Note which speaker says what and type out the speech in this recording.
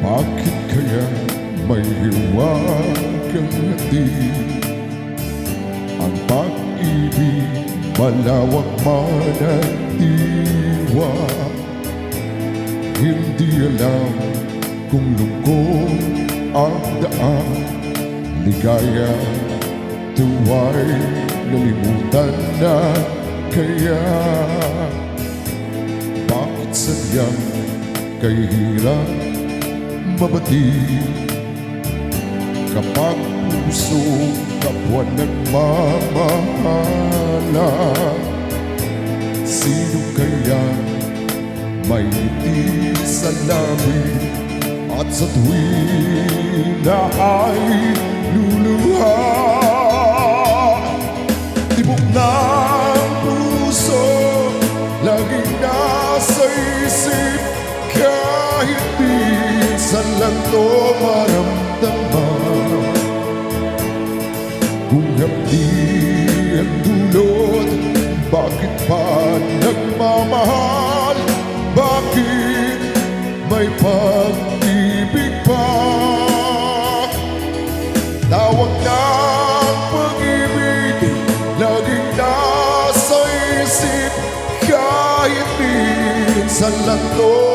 Speaker 1: Bakit kaya may hiwagang hatid? Ang pag-ibig malawak man at diwa. Hindi alam kung lungkot ang daan, ligaya, tuwa'y nalimutan na kaya. Bakit sadyang kay hirap mabatid kapag puso kapwa nagmamahalan? Sino kaya may ngiti sa labi at sa tuwing na ay luluha? Tibok ng puso laging nasa isip, kahit minsan lang to maramdaman. Kung hindi ang dulot, bakit pa nagmamahal? Bakit may pag-ibig pa? Tawag ng pag-ibig laging nasa isip, kahit minsan lang to